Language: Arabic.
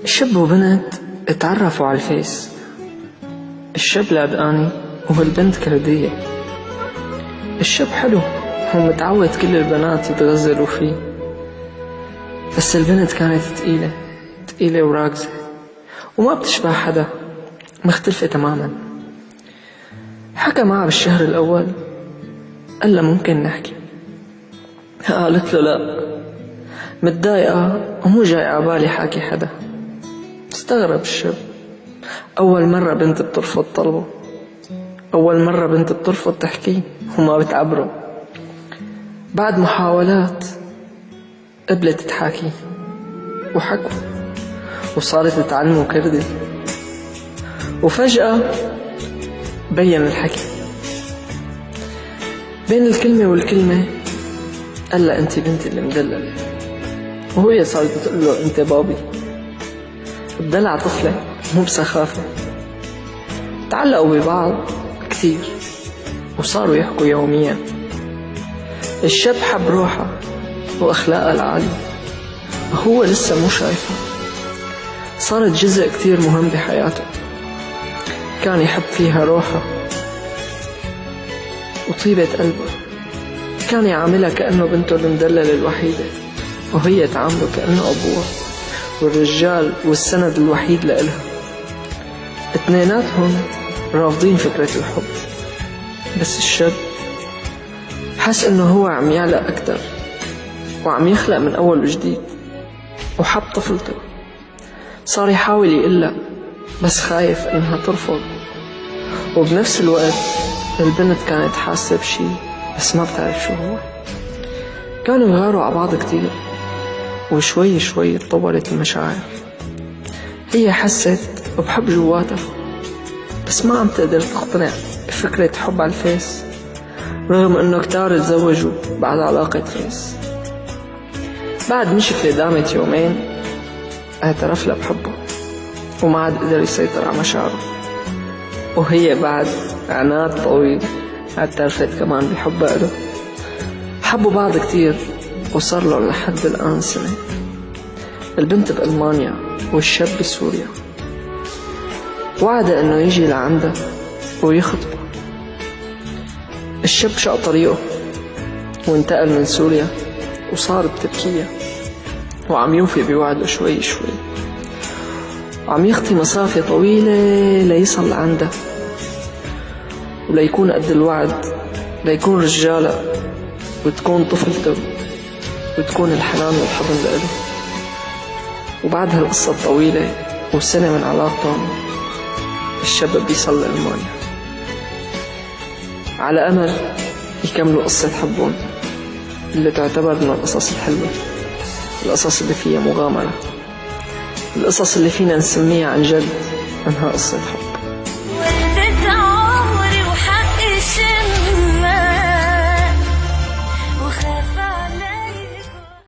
شاب وبنت اتعرفوا على الفيس. الشاب لعبقاني والبنت كردية. الشاب حلو، هو متعود كل البنات يتغزلوا فيه، بس البنت كانت تقيلة وراكزة وما بتشبه حدا، مختلفة تماما. حكى معها بالشهر الأول، قال لها ممكن نحكي؟ قالت له لا، متضايقة ومو جاي عبالي حاكي حدا. استغرب الشاب، أول مرة بنت بترفض طلبه، أول مرة بنت بترفض تحكي وما بتعبره. بعد محاولات قبلت تحاكي وحكوا وصارت تتعلموا كردي، وفجأة بين الحكي. بين الكلمة والكلمة قال لها أنت بنتي اللي مدللة، وهي صارت تقول له أنت بابي. الدلع طفلة مو بسخافة. تعلقوا ببعض كثير وصاروا يحكوا يوميا. الشاب حب روحها وأخلاقها العالية، وهو لسه مو شايفها. صارت جزء كثير مهم بحياته، كان يحب فيها روحها وطيبة قلبه. كان يعاملها كأنه بنته المدللة الوحيدة، وهي تعامله كأنه أبوها والرجال والسند الوحيد لإلها. اثنيناتهم رافضين فكرة الحب، بس الشاب حس انه هو عم يعلق اكتر وعم يخلق من اول وجديد، وحب طفلته. صار يحاول يقلها بس خايف انها ترفض، وبنفس الوقت البنت كانت حاسة بشي بس ما بتعرف شو هو. كانوا يغاروا على بعض كتير، وشوي شوي اتطورت المشاعر. هي حست بحب جواتها، بس ما عم تقدر تقتنع بفكرة حب على الفيس، رغم انه كتار تزوجوا بعد علاقة فيس. بعد مشكلة دامت يومين اعترف لها بحبه، وما عاد قدر يسيطر على مشاعره. وهي بعد عناد طويل اعترفت كمان بحبها له. حبوا بعض كتير وصار لهم لحد الآن سنة. البنت بألمانيا والشاب بسوريا. وعد انه يجي لعندها ويخطبها. الشاب شق طريقه وانتقل من سوريا، وصار بتركيا، وعم يوفي بوعده شوي شوي، وعم يخطي مسافة طويلة ليصل لعندها وليكون قد الوعد، ليكون رجالة وتكون طفلته وتكون الحنان والحضن لإله. وبعد هالقصة الطويلة وسنة من علاقتهم، الشاب بيصل لألمانيا على أمل يكملوا قصة حبهم اللي تعتبر من القصص الحلوة، القصص اللي فيها مغامرة، القصص اللي فينا نسميها عن جد أنها قصة حب.